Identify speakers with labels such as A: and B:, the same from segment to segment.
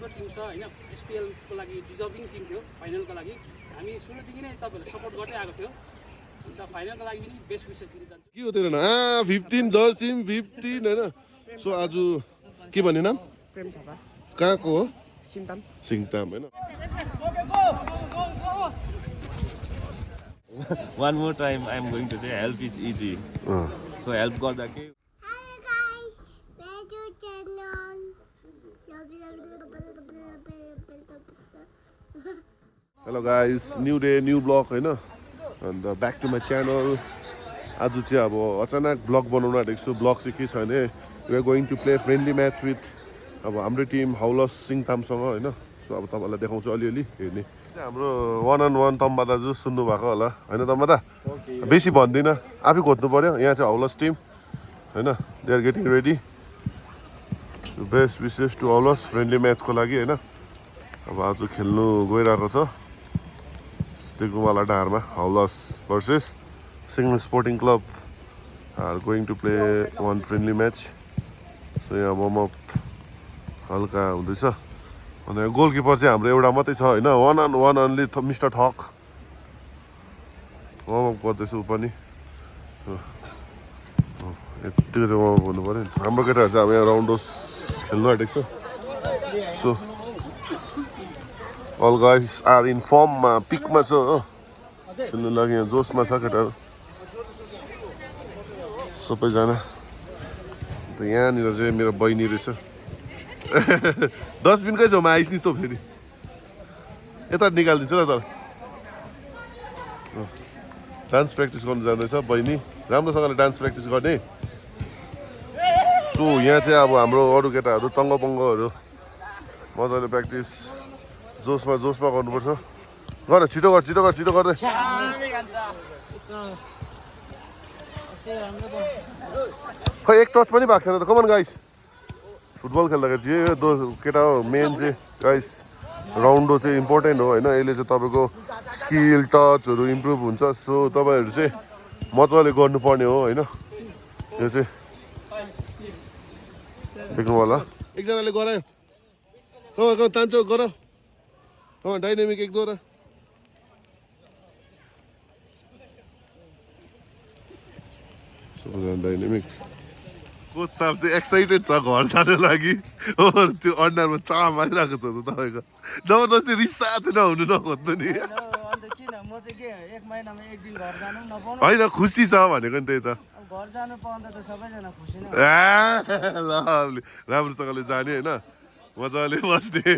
A: राम्रो टिम छ हैन एसपीएल को लागि डिजर्भिङ टिम थियो फाइनलको लागि हामी सुरुदेखि नै तपाईहरुलाई सपोर्ट गर्दै आएको थियो अन्त फाइनलको लागि पनि बेस्ट विशेष दिन चाहन्छु
B: के हो तेरो नाम 15 जर्सी 15 हैन सो आज के भन्ने नाम
C: प्रेम थापा
B: कहाँको हो
C: सिङताम
B: हैन
D: One more time, I'm going to say help is easy. So help गर्दा के
E: Hello guys, welcome to channel.
B: Hello guys, new day, new vlog हैन and back to my channel. आज चाहिँ अब अचानक vlog बनाउन आँटेको छु vlog चाहिँ के छ भने we are going to play friendly match with अब हाम्रो टिम Howlers Singtam सँग हैन सो अब तपाईलाई देखाउँछु अलिअलि हेर्ने हाम्रो 1-on-1 तम्बा दाजु सुन्नु भएको होला हैन तम्बा दा बेसी भन्दिन आफै खोज्नु पर्यो यहाँ चाहिँ Howlers टिम हैन they are getting ready best wishes to Howlers friendly म्याचको लागि हैन अब आज खेल्नु गइरहेको छ देख्नुवाला डारमा Howlers versus Singtam sporting club are going to play one friendly match so यहाँ वार्म अप हल्का हुँदैछ अनि गोलकिपर चाहिँ हाम्रो एउटा मात्रै छ हैन 1-on-1 ओन्ली मिस्टर ठक वार्म अप गर्दैछु पनि यतिको चाहिँ वार्म अप हुनु पर्यो हाम्रो केटाहरू चाहिँ अब यहाँ राउन्डोस खेल्नु आँटेको छ so all guys are in फर्ममा पिकमा छ हो खेल्नु लागि यहाँ जोसमा छ केटाहरू सबैजना अन्त यहाँनिर चाहिँ मेरो बहिनी रहेछ डस्टबिनकै छेउमा आइस नि त फेरि यता निकालिदिन्छु ल तर डान्स प्र्याक्टिस गर्नु जाँदैछ बहिनी राम्रोसँगले डान्स प्र्याक्टिस गर्ने सो यहाँ चाहिँ अब हाम्रो अरू केटाहरू चङ्गपङ्गहरू मजाले प्र्याक्टिस जोसमा गर्नुपर्छ गर छिटो गर्दै खै एक टच पनि भएको छैन त कमन गाइस फुटबल खेल्दाखेरि चाहिँ यो केटा हो मेन चाहिँ गाइस राउन्डो चाहिँ इम्पोर्टेन्ट हो होइन यसले चाहिँ तपाईँको स्किल टचहरू इम्प्रुभ हुन्छ सो तपाईँहरू चाहिँ मजाले गर्नुपर्ने हो होइन यो चाहिँ देख्नु होला एकजनाले गरायो तान्चो गर डाइनामिक एक दोहोरा सबैजना डाइनामिक कोच साहब चाहिँ एक्साइटेड छ घर जानु लागि हो त्यो अन्डरमा चाम आइरहेको छ त तपाईँको जबरजस्ती रिसा चाहिँ नहुनु नखोज्नु नि होइन खुसी छ भनेको नि त्यही त ल राम्रोसँगले जाने होइन मजाले बस्ने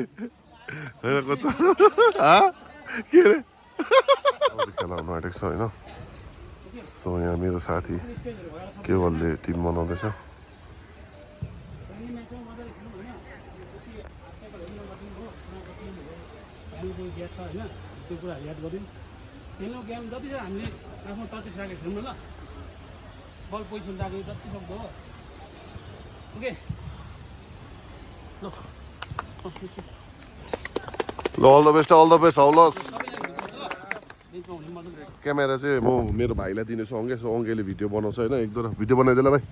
B: के अरे खेलाउनु आँटेको छ होइन सो यहाँ मेरो साथी केवलले टिम बनाउँदैछ
A: त्यो कुरा याद गरिदिउँ खेल्नु गेम जति छ हामीले आफ्नो टचेस राखेर खेल्नु ल बल पोजिसन राख्यो जति सक्दो हो ओके
B: ल all the best Howlers camera चाहिँ म मेरो भाइलाई दिनेछु अङ्केले भिडियो बनाउँछ होइन एक दुईवटा भिडियो बनाइदिएला भाइ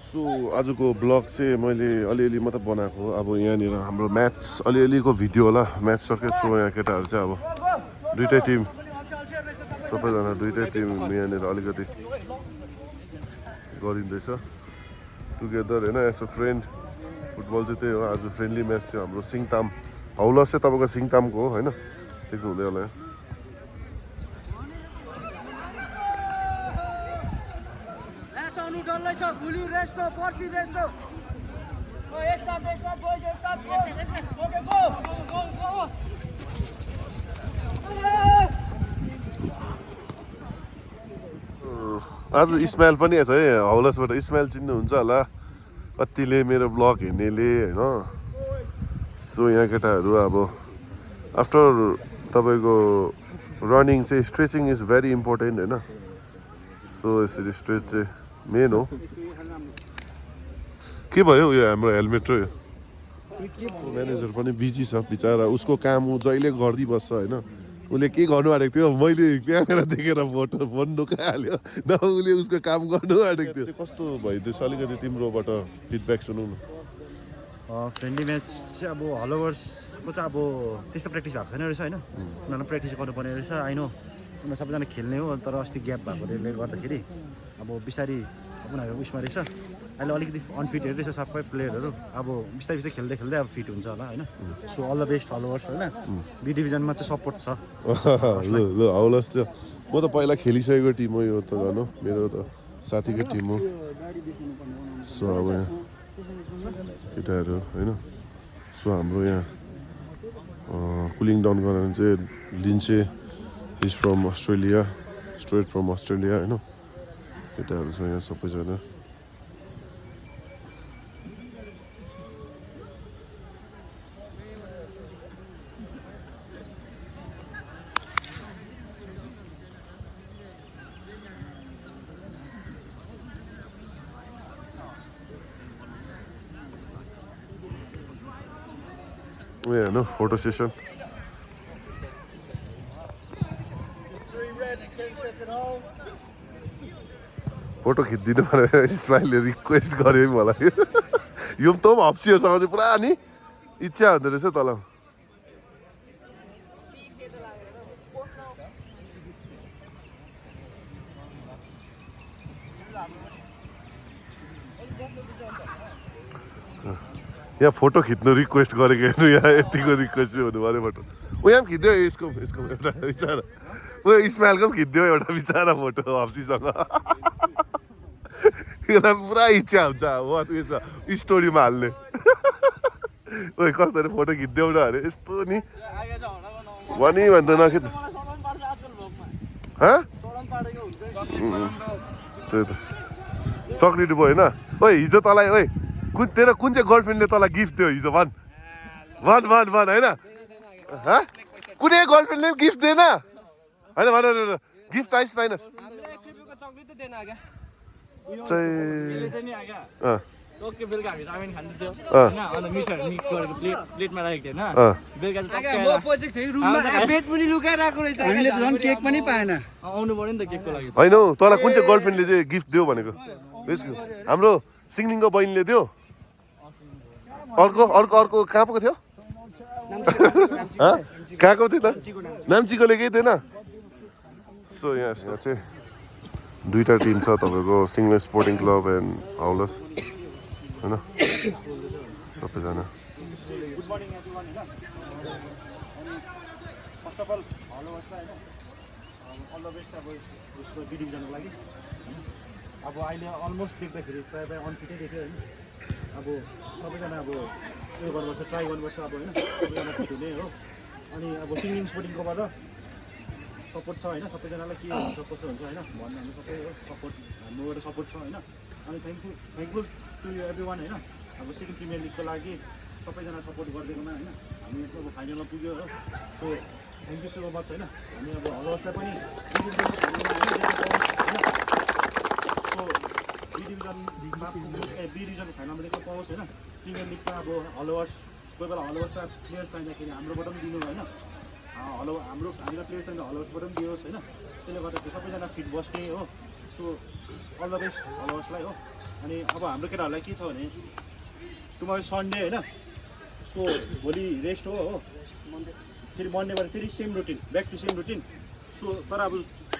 B: सो आजको ब्लग चाहिँ मैले अलिअलि मात्र बनाएको अब यहाँनिर हाम्रो म्याच अलिअलिको भिडियो होला म्याच सक्यो सो यहाँ केटाहरू चाहिँ अब दुईटै टिम सबैजना दुईटै टिम यहाँनिर अलिकति गरिँदैछ टुगेदर होइन एज अ फ्रेन्ड फुटबल चाहिँ त्यही हो आज फ्रेन्डली म्याच थियो हाम्रो सिङताम हाउलर्स चाहिँ तपाईँको सिङतामको हो होइन देख्नु हुँदै होला आज इस्माइल पनि छ है हाउलर्सबाट इस्माइल चिन्नुहुन्छ होला कतिले मेरो ब्लग हेर्नेले होइन सो यहाँ केटाहरू अब आफ्टर तपाईँको रनिङ चाहिँ स्ट्रेचिङ इज भेरी इम्पोर्टेन्ट होइन सो यसरी स्ट्रेच चाहिँ मेन हो के भयो यो हाम्रो हेलमेट र यो म्यानेजर पनि बिजी छ बिचरा उसको काम ऊ जहिले गरिबस्छ होइन उसले के गर्नु आँटेको थियो मैले क्यामेरा देखेर फोन ढुकाइहाल्यो न उसले उसको काम गर्नु आँटेको थियो कस्तो भइदिएछ अलिकति तिम्रोबाट फिडब्याक सुनौ न
F: फ्रेन्डली म्याच चाहिँ अब हलोवर्सको चाहिँ अब त्यस्तो प्र्याक्टिस भएको छैन रहेछ होइन उनीहरूलाई प्र्याक्टिस गर्नुपर्ने रहेछ आइनो उनीहरू सबैजना खेल्ने हो तर अस्ति ग्याप भएकोले गर्दाखेरि अब बिस्तारै उनीहरू उयसमा रहेछ अहिले अलिकति अनफिटहरू रहेछ सबै प्लेयरहरू अब बिस्तारै बिस्तारै खेल्दै खेल्दै अब फिट हुन्छ होला होइन सो अल द बेस्ट हलोवर्स होइन बी डिभिजनमा चाहिँ सपोर्ट छ
B: ल हाउलर्स त्यो म त पहिला खेलिसकेको टिम हो यो त जानु मेरो त साथीकै टिम हो सो अब यहाँ केटाहरू होइन सो हाम्रो यहाँ कुलिङ डाउन गरेर चाहिँ लिन्चे is from Australia straight from Australia होइन केटाहरू छ यहाँ सबैजना Yeah, no photo session. Photo खिचिदिनु भनेर इस्माइलले रिक्वेस्ट गर्यो मलाई यो त हप्सीहरूसँग चाहिँ पुरा नि इच्छा हुँदो रहेछ तल यहाँ फोटो खिच्नु रिक्वेस्ट गरेको हेर्नु यहाँ यतिको रिक्वेस्ट चाहिँ हुनु पऱ्यो फोटो ऊ यहाँ पनि खिच्यो यसको एउटा बिचरा ऊ इस्माइलको पनि खिच्दियो एउटा बिचरा फोटो हप्सीसँग यसलाई पुरा इच्छा हुन्छ अब उयो छ स्टोरीमा हाल्ने ओ कसरी फोटो खिचिदेऊ न अरे यस्तो नि भनी भन्दा नखिच त्यही त चक्लेट भयो होइन ओइ हिजो तँलाई ओइ तेरो कुन चाहिँ गर्लफ्रेन्डले तँलाई गिफ्ट दियो हिजो भन भन भन भन होइन कुनै गर्लफ्रेन्डले पनि गिफ्ट दिएन होइन भन गिफ्ट आइस माइनस
G: टोक्यो बेलुका हामी रामेन खानु थियो होइन अन्त मिठाईहरू मिक्स गरेको प्लेटमा राखेको थिएन बेलुका चाहिँ केक पनि पाएन आउनु पऱ्यो नि त केकको लागि
B: होइन हौ तँलाई कुन चाहिँ गर्लफ्रेन्डले चाहिँ गिफ्ट दियो भनेको यसको हाम्रो सिङ्लिङको बहिनीले दियो अर्को अर्को अर्को कहाँ पो थियो कहाँको थियो त नाम्चीकोले केही थिएन सो यहाँ चाहिँ दुईवटा टिम छ तपाईँको single sporting club and Howlers होइन सबैजना
F: फर्स्ट अफ अल हलोवर्सलाई होइन अल द बेस्ट अब उसको बी डिभिजनको लागि अब अहिले अलमोस्ट देख्दाखेरि प्रायः प्रायः अनफिटै देख्यो होइन अब सबैजना अब उयो गर्नुपर्छ ट्राई गर्नुपर्छ अब होइन सबैजना फिट हुने हो अनि अब सिङ्गिङ स्पोर्टिङकोबाट सपोर्ट छ होइन सबैजनालाई के हुन्छ कसो हुन्छ होइन भन्नु हामी सबै हो सपोर्ट हाम्रोबाट सपोर्ट छ होइन अनि थ्याङ्कफुल टु एभ्री वान होइन अब सेकेन्ड प्रिमियर लिगको लागि सबैजना सपोर्ट गरिदिएकोमा होइन हामी अब फाइनलमा पुग्यो हो so thank you so much होइन हामी अब हलोवर्सलाई पनि सो बी डिभिजन फाइनलमा देख्न पाओस् होइन प्रिमियर लिगमा अब हलोवर्स कोही बेला हलोवर्समा प्लेयर्स चाहिँदाखेरि हाम्रोबाट पनि दिनु होइन हामीलाई प्लेयर्स चाहिँदा हलोवर्सबाट पनि दियोस् होइन त्यसले गर्दाखेरि सबैजना फिट बस्ने हो सो अल द बेस्ट हलोवर्सलाई हो अनि अब हाम्रो केटाहरूलाई के छ भने टुमारो सन्डे होइन सो भोलि रेस्ट हो फेरि मन्डेबाट फेरि same routine back to same routine so तर अब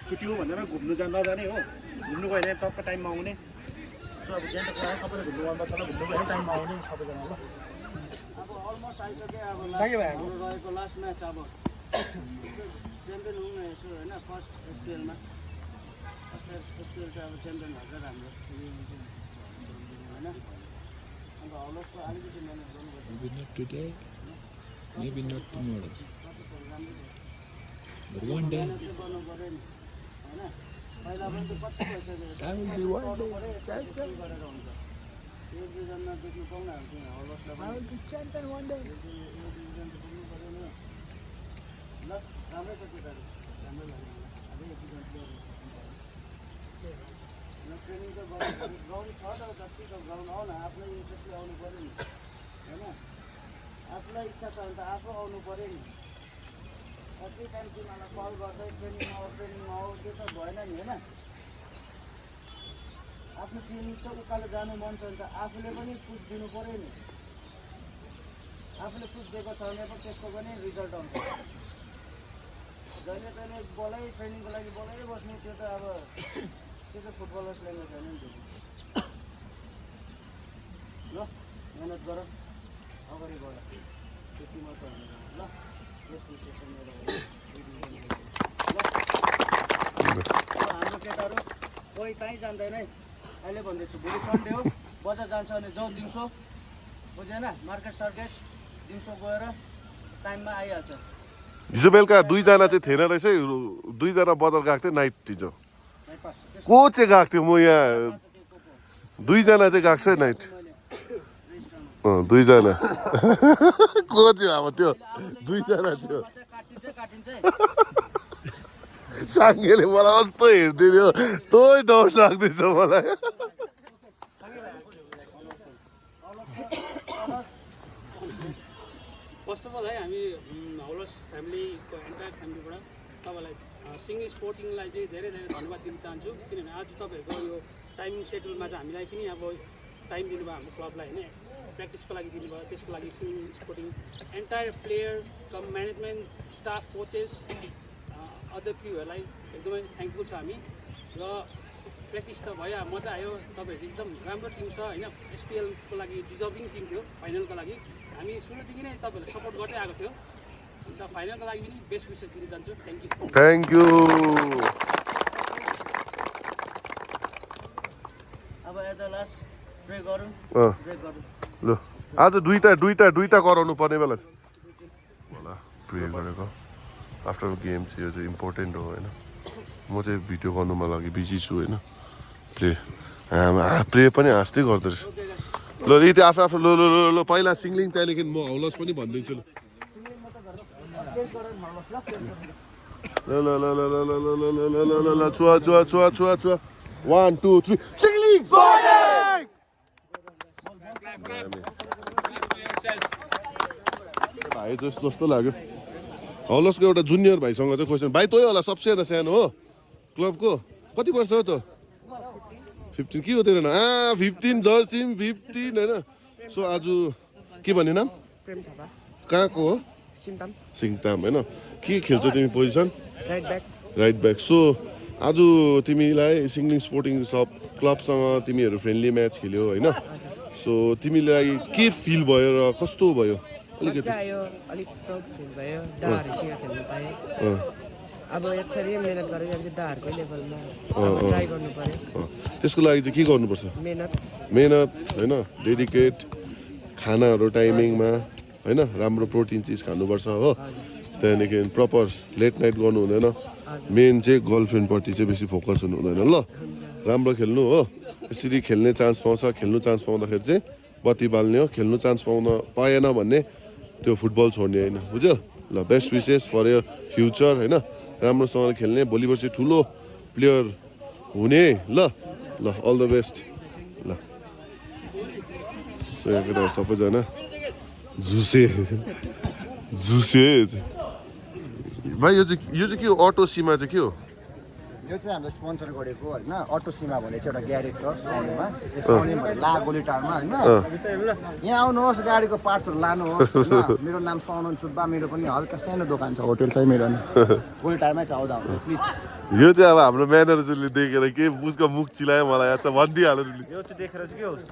F: छुट्टी हो भनेर घुम्नु नजाने हो घुम्नु गयो भने टक्क टाइममा आउने सो अब ज्यान सबैले घुम्नु गर्नुपर्छ घुम्नु गयो टाइममा आउने सबैजना ल
G: अब अलमोस्ट आइसक्यो अब रहेको लास्ट म्याच अब च्याम्पियन हुनु यसो होइन फर्स्ट एसपिएलमा फर्स्ट एसपिएल चाहिँ अब च्याम्पियन भन्छ राम्रो होइन अन्त हलोर्सको अलिकति म्यानेज गर्नुपर्छ
H: Maybe not today, maybe not tomorrow, but one day.
G: गर्नु पऱ्यो नि होइन पहिला पनि त कति भइसक्यो
H: That will be one day.
G: champion गरेर हुन्छ यो डिभिजनमा देख्नु पाउन हामी हलोर्सलाई
H: I will be champion one day.
G: यो डिभिजन त पुग्नु पऱ्यो नि ल राम्रै छ केटाहरू राम्रै लाग्यो अब यो डिभिजन प्लेयर ट्रेनिङ त गर्नु ग्राउन्ड छ त जति छ ग्राउन्ड आऊ न आफ्नै इन्ट्रेस्टले आउनु पऱ्यो नि होइन आफूलाई इच्छा छ भने त आफू आउनु पऱ्यो नि कति टाइम तिमीहरूलाई कल गर्दै ट्रेनिङमा आऊ त्यो त भएन नि होइन आफ्नो टिम चाहिँ उकालो जानु मन छ भने त आफूले पनि पुस दिनु पऱ्यो नि आफूले पुस दिएको छ भने पनि त्यसको पनि रिजल्ट आउँछ जहिले तहिले बोलै ट्रेनिङको लागि बोलै बस्ने त्यो त अब त्यो चाहिँ फुटबलर्स ल्याङ्ग्वेज होइन नि ल मेहनत गर अगाडि बढ त्यति मात्र होइन ल यस्तो सेसन हाम्रो केटाहरू कोही कहीँ जान्दैन है अहिले भन्दैछु भोलि सन्डे हो बजार जान्छ भने जाउँ दिउँसो बुझेन मार्केट सर्केट दिउँसो गएर टाइममा आइहाल्छ
B: हिजो बेलुका 2 जना चाहिँ थिएन रहेछ 2 जना बजार गएको थियो नाइट हिजो को चाहिँ गएको थियो म यहाँ 2 जना चाहिँ गएको छ नाइट 2 जना को थियो अब त्यो 2 जना थियो साङ्गेले मलाई कस्तो हेरिदियो तै डर लाग्दैछ मलाई
A: फर्स्ट अफ अल है हामी हाउलर्स फ्यामिलीको एन्टायर फ्यामिलीबाट तपाईँलाई सिङ्गिङ स्पोर्टिङलाई चाहिँ धेरै धेरै धन्यवाद दिन चाहन्छु किनभने आज तपाईँहरूको यो टाइमिङ सेड्युलमा चाहिँ हामीलाई पनि अब टाइम दिनुभयो हाम्रो क्लबलाई होइन प्र्याक्टिसको लागि दिनुभयो त्यसको लागि सिङ्गिङ स्पोर्टिङ एन्टायर प्लेयर कम म्यानेजमेन्ट स्टाफ कोचेस अदर क्रुहरूलाई एकदमै थ्याङ्कफुल छ हामी र प्र्याक्टिस त भयो मजा आयो तपाईँहरूको एकदम राम्रो टिम छ होइन एसपिएलको लागि डिजर्भिङ टिम थियो फाइनलको लागि हामी सुरुदेखि नै तपाईँहरूलाई सपोर्ट गर्दै आएको थियो अन्त फाइनलको लागि पनि बेस्ट विसेस दिन चाहन्छु
B: थ्याङ्क यू
G: अब यता लास्ट ब्रेक गरौँ
B: ल आज दुईटा गराउनु पर्ने बेला होला प्रे गरेको आफ्टर गेम चाहिँ यो चाहिँ इम्पोर्टेन्ट हो होइन म चाहिँ भिडियो गर्नुमा लागि बिजी छु होइन प्रे पनि हाँस्दै गर्दो रहेछ ल यति आफ्नो आफ्नो ल पहिला सिङ्लिङ त्यहाँदेखि म हाउलर्स पनि भनिदिन्छु ल ल ल ल ल ल ल ल ल ल ल छुवा 1 2 3 सिङ्लिङ भाइ जस्तो लाग्यो हाउलर्सको एउटा जुनियर भाइसँग चाहिँ क्वेसन भाइ तै होला सबसे सानो हो क्लबको कति वर्ष हो त 15 के हो तेरो नाम 15 जर्सी 15 होइन सो आज के भन्ने नाम
C: प्रेम थापा
B: कहाँको हो सिङताम होइन के खेल्छ तिमी पोजिसन राइट ब्याक सो आज तिमीलाई सिङ्लिङ स्पोर्टिङ सब क्लबसँग तिमीहरू फ्रेन्डली म्याच खेल्यो होइन सो तिमीलाई के फिल भयो र कस्तो भयो
C: मजा आयो अलिक प्राउड फिल भयो दाहरूसँग खेल्नु पाएँ अब यसरी मेहनत गरेर चाहिँ दाहरूको लेभलमा ट्राई गर्नु पर्यो
B: त्यसको लागि चाहिँ के गर्नुपर्छ
C: मेहनत
B: होइन डेडिकेट खानाहरू टाइमिङमा होइन राम्रो प्रोटिन चिज खानुपर्छ हो त्यहाँदेखि प्रपर लेट नाइट गर्नु हुँदैन मेन चाहिँ गर्लफ्रेन्डप्रति चाहिँ बेसी फोकस हुनु हुँदैन ल राम्रो खेल्नु हो यसरी खेल्ने चान्स पाउँछ खेल्नु चान्स पाउँदाखेरि चाहिँ बत्ती बाल्ने हो खेल्नु चान्स पाएन भन्ने त्यो फुटबल छोड्ने होइन बुझ्यो ल best wishes for your future होइन राम्रोसँगले खेल्ने भोलि पर्सि ठुलो प्लेयर हुने ल अल द बेस्ट ल सबैजना झुसे भाइ यो चाहिँ के हो अटो सीमा चाहिँ के हो
I: यो चाहिँ हामीले स्पोन्सर गरेको होइन अटो सीमा भन्ने चाहिँ एउटा ग्यारेज छ सोनीमा सोनी ला गोलीटारमा होइन यहाँ आउनुहोस् गाडीको पार्ट्सहरू लानुहोस् मेरो नाम सौनन सुब्बा मेरो पनि हल्का सानो दोकान छ होटेल छ मेरो गोलीटारमै छ आउँदा हुन्छ प्लिज
B: यो चाहिँ अब हाम्रो म्यानेजरले देखेर के उसको मुख चिलायो मलाई याद छ भनिदिइहाल्नु
F: यो चाहिँ देखेर चाहिँ के होस्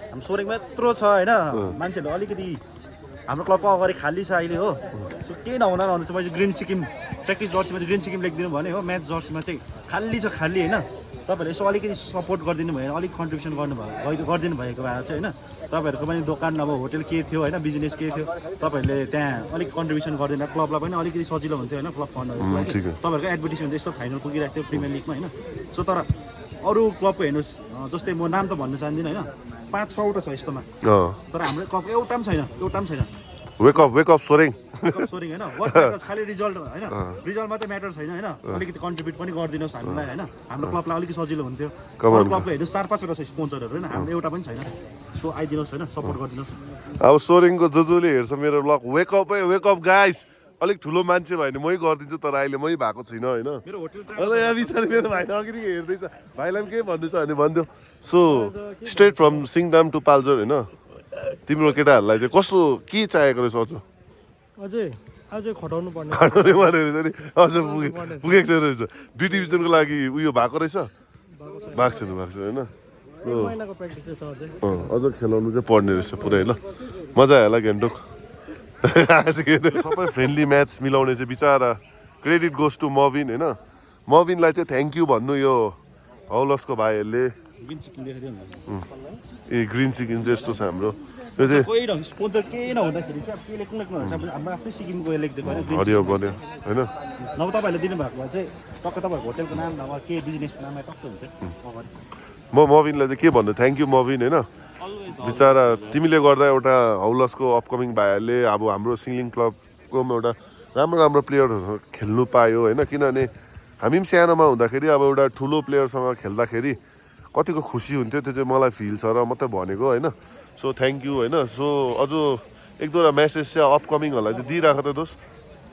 F: हाम्रो सोरेङमा यत्रो छ होइन मान्छेहरू अलिकति हाम्रो क्लबको अगाडि खाली छ अहिले हो सो केही नहुँदा चाहिँ मैले ग्रिन सिक्किम प्र्याक्टिस जर्सीमा चाहिँ ग्रिन सिक्किम लेखिदिनु भने हो म्याच जर्सीमा चाहिँ खाली छ होइन तपाईँहरूले यसो अलिकति सपोर्ट गरिदिनु भयो अलिक कन्ट्रिब्युसन गरिदिनु भएको भए चाहिँ होइन तपाईँहरूको पनि दोकान अब होटेल के थियो होइन बिजनेस के थियो तपाईँहरूले त्यहाँ अलिक कन्ट्रिब्युसन गरिदिनु क्लबलाई पनि अलिकति सजिलो हुन्थ्यो होइन क्लब फन्डहरूको लागि तपाईँहरूको एडभर्टिजमेन्ट यस्तो फाइनल पुगिरहेको थियो प्रिमियर लिगमा होइन सो तर अरू क्लबको हेर्नुहोस् जस्तै म नाम त भन्न चाहदिनँ होइन 5-6वटा छ यस्तोमा तर हाम्रो क्लबको एउटा पनि छैन
B: वेक अप सोरेङ
F: सोरिङ होइन वाट म्याटर्स खालि रिजल्ट होइन रिजल्ट मात्रै म्याटर छैन होइन अलिकति कन्ट्रिब्युट पनि गरिदिनुहोस् हामीलाई होइन हाम्रो क्लबलाई अलिकति सजिलो हुन्थ्यो अरू क्लबले हेर्नु 4-5 वटा स्पोन्सरहरू होइन हाम्रो एउटा पनि छैन सो आइदिनुहोस् होइन सपोर्ट गरिदिनुहोस्
B: अब सोरेङको जसले हेर्छ मेरो ब्लग वेक अप गाइस अलिक ठुलो मान्छे भयो भने मै गरिदिन्छु तर अहिले मै भएको छैन होइन
F: मेरो होटल
B: अझ यहाँ बिचार मेरो भाइले अघि हेर्दैछ भाइलाई पनि केही भन्नु छ भने भनिदियो so straight from Singdam to Paljor होइन तिम्रो केटाहरूलाई चाहिँ कस्तो के चाहिएको रहेछ
A: अझै खटाउनु पर्ने
B: खानाले भनेर चाहिँ अझ पुगेको छ रहेछ बी डिभिजनको लागि उयो भएको रहेछ भएको छैन होइन
A: महिनाको प्र्याक्टिस छ अझै
B: अझ खेलाउनु चाहिँ पर्ने रहेछ पुरै ल मजा आयो होला गान्तोक सबै फ्रेन्डली म्याच मिलाउने चाहिँ बिचारा क्रेडिट गोज टु मविन होइन मविनलाई चाहिँ थ्याङ्क यू भन्नु यो हाउलर्सको भाइहरूले ए ग्रिन चिकन चाहिँ यस्तो छ हाम्रो त्यो चाहिँ
F: कोही स्पोन्सर केही नहुँदाखेरि चाहिँ अब केले कुनै हाम्रो आफ्नै सिक्किमको लेखिदिएको होइन
B: हरियो बन्यो होइन
F: नभए तपाईँहरूले दिनुभएको भए चाहिँ टक्क तपाईँहरूको होटेलको नाम नभए के बिजनेसको नाममा टक्क हुन्छ अगाडि
B: म मविनलाई चाहिँ के भन्नु थ्याङ्क यू मविन होइन बिचरा तिमीले गर्दा एउटा हाउलर्सको अपकमिङ भाइहरूले अब हाम्रो सिङ्लिङ क्लबको एउटा राम्रो प्लेयरहरू खेल्नु पायो होइन किनभने हामी पनि सानोमा हुँदाखेरि अब एउटा ठुलो प्लेयरसँग खेल्दाखेरि कतिको खुसी हुन्थ्यो त्यो चाहिँ मलाई फिल छ र मात्रै भनेको होइन सो थ्याङ्क यू होइन सो अझ एक दुईवटा मेसेज चाहिँ अपकमिङहरूलाई चाहिँ दिइरहेको त दोस्त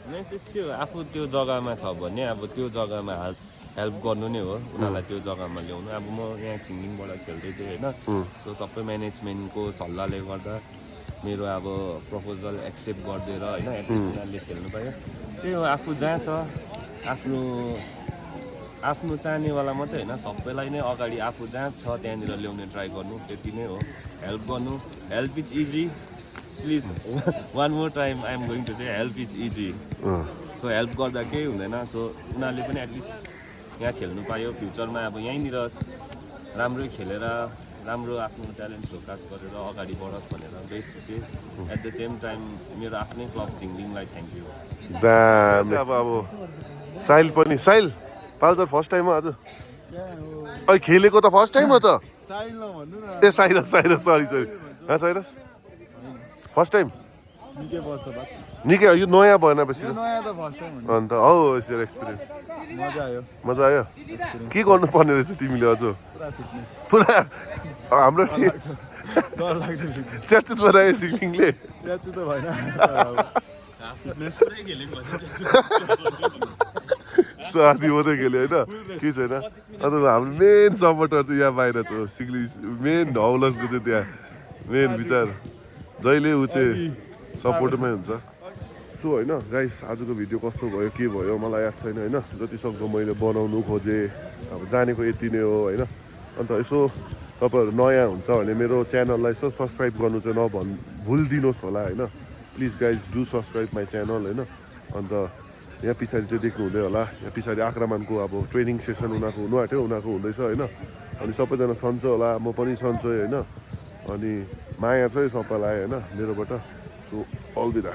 D: मेसेज त्यो आफू त्यो जग्गामा छ भने अब त्यो जग्गामा हेल्प गर्नु नै हो उनीहरूलाई त्यो जग्गामा ल्याउनु अब म यहाँ सिङ्गिङबाट खेल्दै थिएँ होइन सो सबै म्यानेजमेन्टको सल्लाहले गर्दा मेरो अब प्रपोजल एक्सेप्ट गरिदिएर होइन एटलिस्ट उनीहरूले खेल्नु पायो त्यही हो आफू जहाँ छ आफ्नो चाहनेवाला मात्रै होइन सबैलाई नै अगाडि आफू जहाँ छ त्यहाँनिर ल्याउने ट्राई गर्नु त्यति नै हो हेल्प गर्नु help is easy please one more time I am going to say help is easy so help गर्दा केही हुँदैन सो उनीहरूले पनि एटलिस्ट यहाँ खेल्नु पायो फ्युचरमा अब यहीँनिर राम्रै खेलेर राम्रो आफ्नो ट्यालेन्ट फोकस गरेर अगाडि बढोस् भनेर बेस्ट विशेष एट द सेम टाइम मेरो आफ्नै क्लब सिङ्गिङलाई थ्याङ्क यू
B: अब साइल पनि साइल पाल्जर फर्स्ट टाइम हो आज अहिले खेलेको त फर्स्ट टाइम हो त ए Cyrus sorry Cyrus first time निकै यो नयाँ भएन पछि अन्त हौ यसरी एक्सपिरियन्स मजा आयो के गर्नुपर्ने रहेछ तिमीले अझ पुरा हाम्रो च्याचुत बनायो सिक्लिङले साथी मात्रै खेल्यो होइन के छैन अन्त हाम्रो मेन सपोर्टर चाहिँ यहाँ बाहिर छ सिक्लिङ मेन हाउलर्सको चाहिँ त्यहाँ मेन विचार जहिले ऊ चाहिँ सपोर्टमै हुन्छ सो होइन गाइस आजको भिडियो कस्तो भयो के भयो मलाई याद छैन होइन जति सक्दो मैले बनाउनु खोजेँ अब जानेको यति नै हो होइन अन्त यसो तपाईँहरू नयाँ हुन्छ भने मेरो च्यानललाई यसो सब्सक्राइब गर्नु चाहिँ भुलिदिनुहोस् होला होइन please guys do subscribe my channel होइन अन्त यहाँ पछाडि चाहिँ देख्नु हुँदै होला यहाँ पछाडि आक्रमणको अब ट्रेनिङ सेसन उनीहरूको हुनु आँट्यो उनीहरूको हुँदैछ होइन अनि सबैजना सन्चो होला म पनि सन्चो होइन अनि माया छ है सबैलाई होइन मेरोबाट सो अलविदा